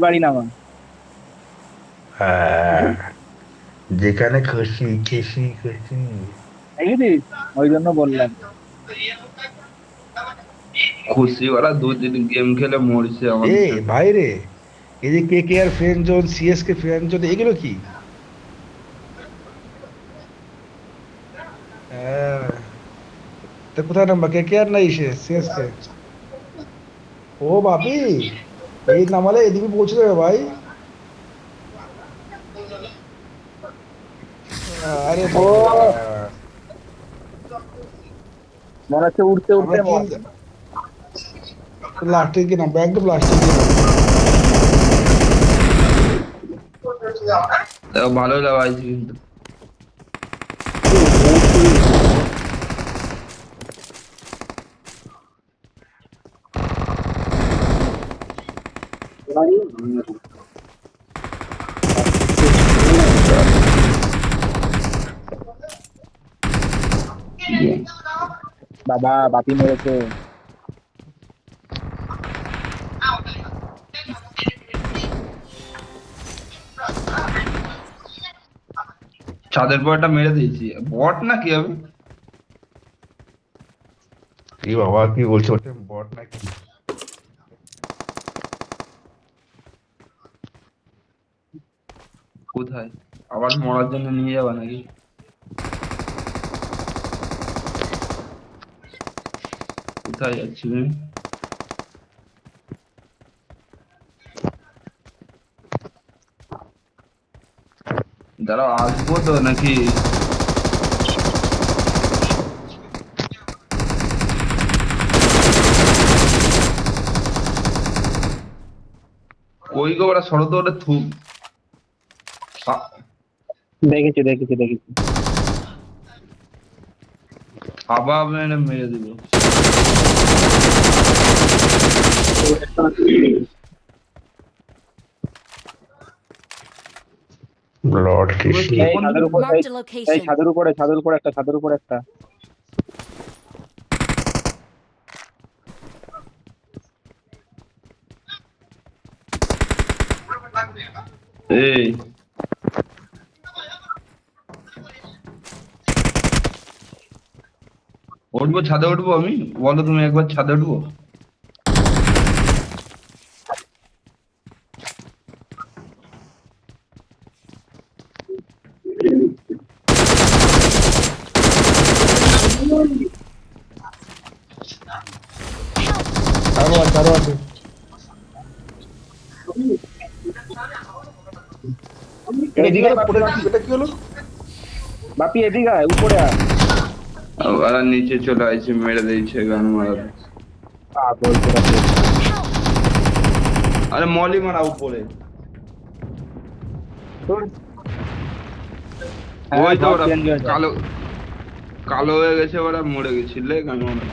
বাড়ি নামা। হ্যাঁ, যেখানে খুশি খেসি খুশি। দেখেছিস? ওই জন্য বললাম। খুশি ওরা 2-3 গেম খেলে মরছে এ আমাদের সাথে। ভাই রে, এই যে কে কে আর friend zone, CSK friend zone, এগুলো কি? হ্যাঁ, তা কোথায় নাম্বার কে কে আর নাই সে সিএসকে? ও বাপি, এই নামালে এদিকে পৌঁছে যাবে ভাই। আরে ও, ভগবান, মনে হচ্ছে উঠতে আমরা উঠতে কি মর। লাস্টের দিকে নামবো, একদম লাস্টের দিকে নামবো। ভালোই লাগাইছি কিন্তু। বাবা, বাপি মেরেছে। ছাদের পর একটা মেরে দিয়েছি, বট না কি হবে? এই বাবা কি বলছো, ওটা বট নাকি? কোথায় আবার মরার জন্য নিয়ে যাবা নাকি? কোথায় যাচ্ছি তুমি? দাঁড়াও, আসবো তো নাকি? কই গো, ওরা সরো তো, ওটা থু। দেখেছি দেখেছি দেখেছি। আবার মেরে মেরে দিল। লর্ড তোমরা কৃষ্ণ। কে এই কোন ছাদের দিকে? উপর, Marked a location. ছাদের উপরে, ছাদের উপরে একটা, ছাদের উপরে একটা। এই উঠবো, ছাদে উঠবো আমি? বলো তুমি একবার, ছাদে উঠবো? আরো আছে, আরো আছে। এটা কি এদিকে হলো, বাপি, পড়ে বাপি, এটা কি হলো? বাপি এদিকে আয়, উপরে আয়। ওরা নিচে চলে আসছে, মেরে দিয়েছে গান মারা। পাগল তোরা তো। আরে মলি মারা উপরে। তোর হ্যাঁ, ওই তো সব ওরা চেঞ্জ হয়ে যায়। কালো কালো হয়ে গেছে, ওরা মরে গেছিল গান মারা।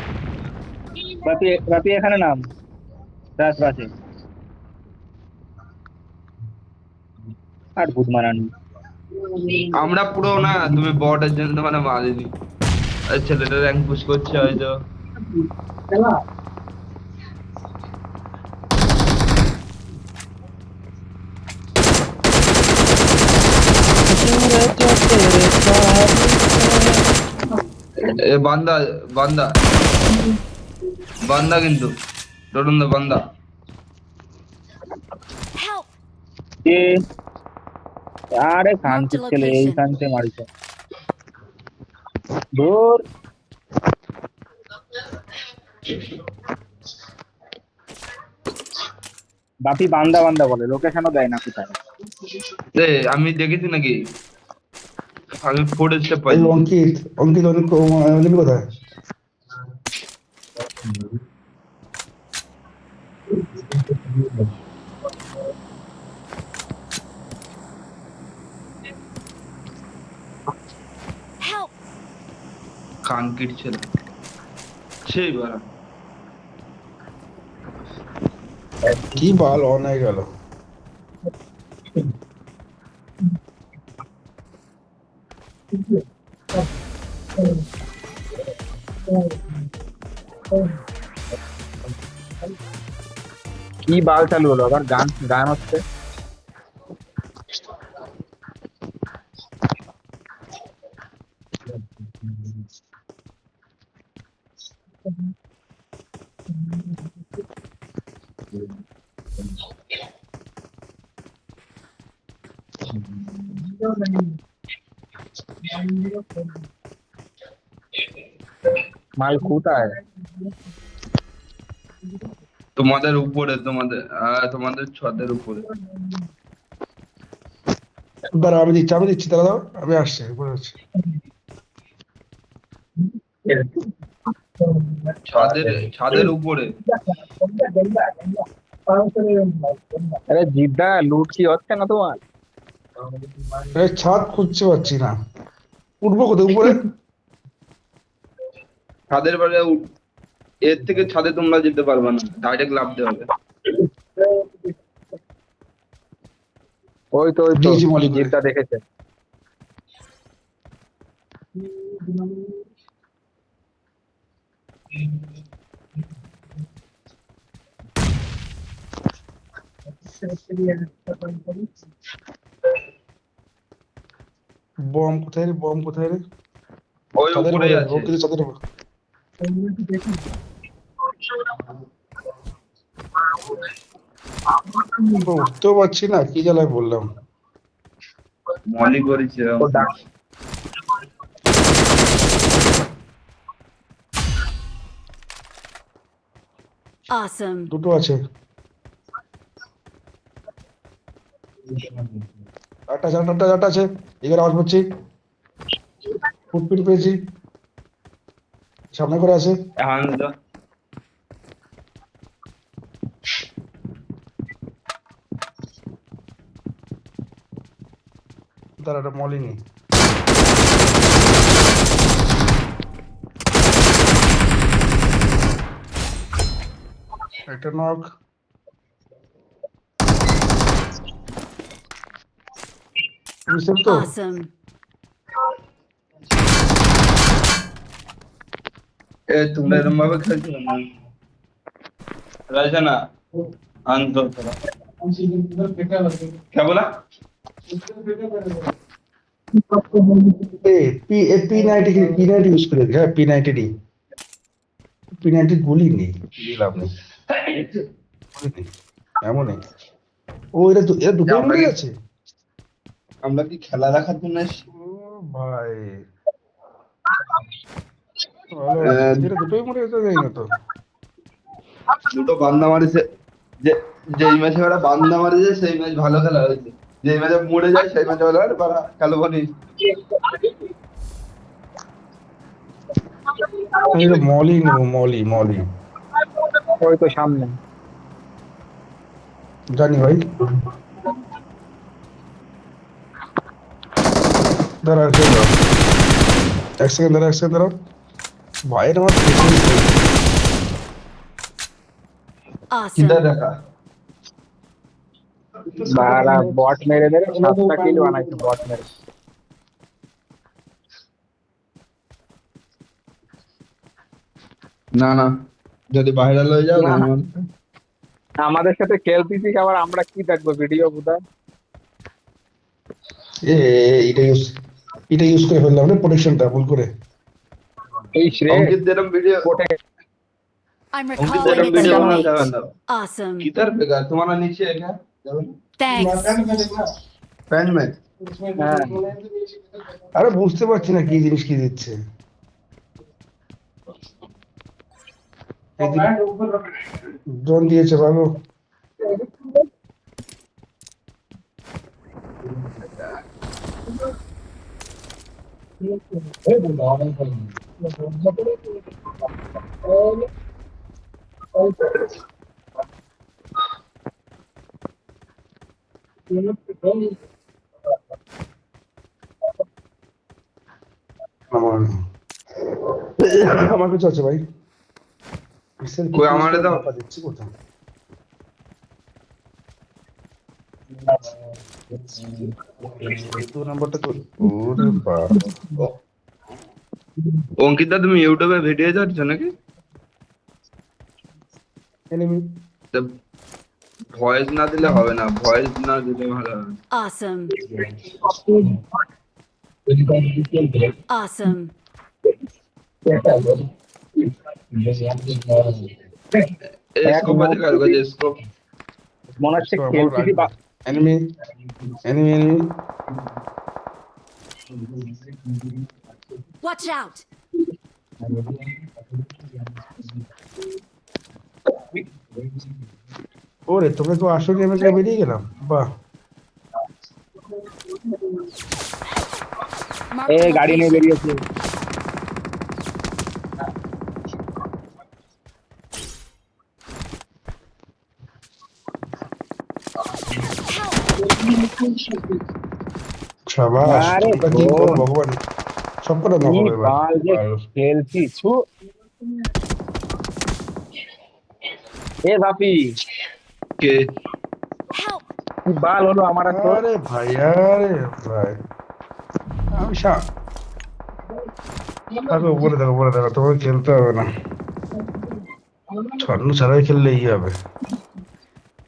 বাপি, বাপি এখানে নাম, রাস রাসে। আর ভূত মারানি। আমরা পুরো না, তুমি বটের জন্য মানে মারিনি। আর ছেলেটা র্যাঙ্ক পুশ করছে হয়তো। এ বান্দা, বান্দা, বান্দা কিন্তু ডরুন বান্দা। Help! এ, আরে Marked a খানকির ছেলে location. এইখানতে মারিছে। ধুর, বাপি বান্দা বান্দা বলে, লোকেশনও দেয় না কোথায়। এ আমি দেখেছি নাকি? আমি 4 স্টেপ এই পাইছি। অঙ্কিত, অঙ্কিত অনেক অঞ্জলি কোথায়? Help! কানকির ছেলে সেই বারা। কি বাল অন হয়ে গেল। কি কি বাল চালু হলো আবার? গান গান হচ্ছে। মাল কোথায়? তোমাদের উপরে, তোমাদের ছাদের উপরে। দাঁড়া, আমি দিচ্ছি, দাঁড়া দাও, আমি আসছি, উপরে আছি। ছাদের ছাদের উপরে। আরে জিদ্দা, লুট কি হচ্ছে না তোমার? এই ছাদ খুঁজতে পারছি না, উঠবো কোথায় উপরে? ছাদের পরে এর থেকে ছাদে তোমরা যেতে পারবে না, ডাইরেক্ট লাফতে হবে। ওই তো দিয়েছি মলি করে। জিদ্দা দেখেছে। বম কোথায় রে, বম কোথায় রে? ওই ছাদের উপরেই উপরে, ও আছে। কিন্তু ছাদের উপরে। উঠতেও পারছি না, কি জ্বালায় বললাম। মলি করেছে ও ডাক। Awesome. দুটো আছে, চারটা আছে। এখানে আওয়াজ পাচ্ছি, ফুটপ্রিন্ট পেয়েছি, সামনে করে আছে। এখন তো দাঁড়া, একটা মলি নি। একটা নক। বুঝছেন তো? Awesome. তোমরা এরকম ভাবে খেলছো না, রাজা না আনতো তোরা কে বলা? P90 ইউজ করে, হ্যাঁ P90 গুলি নেই, দিলাম নেই, গুলি নেই, এমনই। ও এরা দুটোই আমরা মরে কি গেছে। আমরা কি খেলা দেখার জন্য এসেছি? ও ভাই, ভালো, এরা দুটোই মরে গেছে, যাই না তো। দুটো বান্দা মারিছে, যে যেই ম্যাচে ওরা বান্দা মারিছে সেই ম্যাচ ভালো খেলা হয়েছে, যেই ম্যাচে মরে যায় সেই ম্যাচে ভালো আর পারা কালো বলি। আমি তো মলি নেবো, মলি ওই তো সামনে। জানি ভাই। দাঁড়া, এক সেকেন্ড দাঁড়া। ভাইয়ের আমার পেছনে চিন্তা Awesome. দেখা। বারা বট মেরে মেরে 7টা কিল বানাইছে বট মেরে। না না, যদি ভাইরাল হয়ে যাও না, গান না, আমাদের সাথে খেলতেছি আবার আমরা কি দেখবো ভিডিও বুদা? এ এটা ইউজ এটা ইউজ করে ফেললাম রে, প্রোটেকশনটা ভুল করে। এই শ্রে অঙ্কিত যেরকম video, cot A I'm Ankit recalling যেরকম a ভিডিও বানাতে teammate. হবে না। Awesome. কিতার বেকার তোমার নিচে এটা Thanks. Pant match. হ্যাঁ, আরে বুঝতে পারছি না কি জিনিস কি দিচ্ছে। ড্রোন দিয়েছে ভালো। আমার আমার কিছু আছে ভাই। কই আমারে দাও। দিচ্ছি কোথায়? দু নাম্বারটা তো, ওরে বাবা। অঙ্কিতা তুমি ইউটিউবে ভিডিও ছাড়ছো নাকি? এনিমি তা ভয়েস না দিলে হবে না, ভয়েস না দিলে ভালো হবে। Awesome. Awesome. স্কোপ আছে কার কাছে? স্কোপ মনে হচ্ছে So, কেলপিটি enemy, enemy, enemy. Watch out. ওরে তোমরা তো আসো গেমে বেরিয়ে গেলাম, বাহ। Mark এ the গাড়ি নিয়ে location. বেরিয়েছে। সাবাস, আরে তোমরা কি ও। করো ভগবান, সব করে কি নকল এবার। বাল যে খেলছি ছু। এ বাপি কে? Help. কি বাল হলো আমার আর তোর? আরে ভাই, আরে ভাই, আমি আরে উপরে দেখো, তোমাকে খেলতে হবে না, ছন্ন ছাড়াই খেললে ই হবে।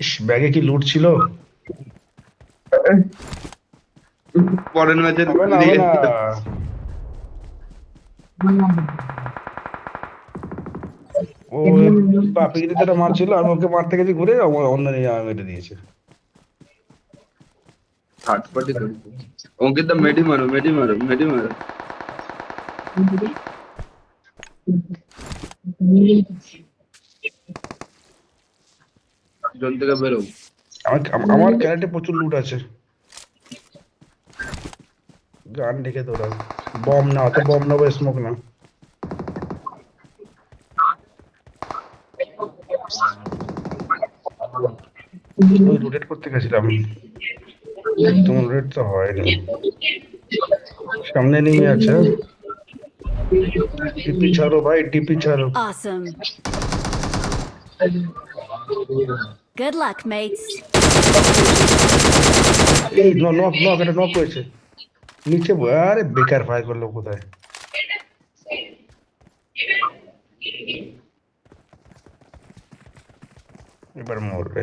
ইস, ব্যাগে কি লুট ছিল? পরের ম্যাচে হবে না, হবে না। ও বাপি যেটা মারছিল, আমি ওকে মারতে গেছি ঘুরে, অন্য নিয়ে আমি মেরে দিয়েছে। থার্ড পার্টি করি। অঙ্কিত দা মেডি মারো, মেডি মারো, মেডি মারো। জোন থেকে বেরো। আমার ক্যারেটে প্রচুর লুট আছে। গান রেখে তোরা বম না, অত বম না, স্মোক না। ওই রোটেট করতে গেছিলাম, তোমার রোটেট তো হয়নি। সামনে নেমে আছে, ডিপি ছাড়ো ভাই, ডিপি ছাড়ো। Awesome. Good luck, mates. এই নক নক, এটা নক হয়েছে নিচে। আরে বেকার ফায়ার করলো কোথায়? এবার মরবে।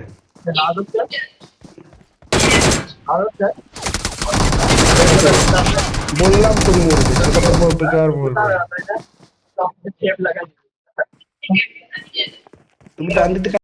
বললাম তো মরবে, সেটা তো বেকার মরবে। তুমি ডান দিক থেকে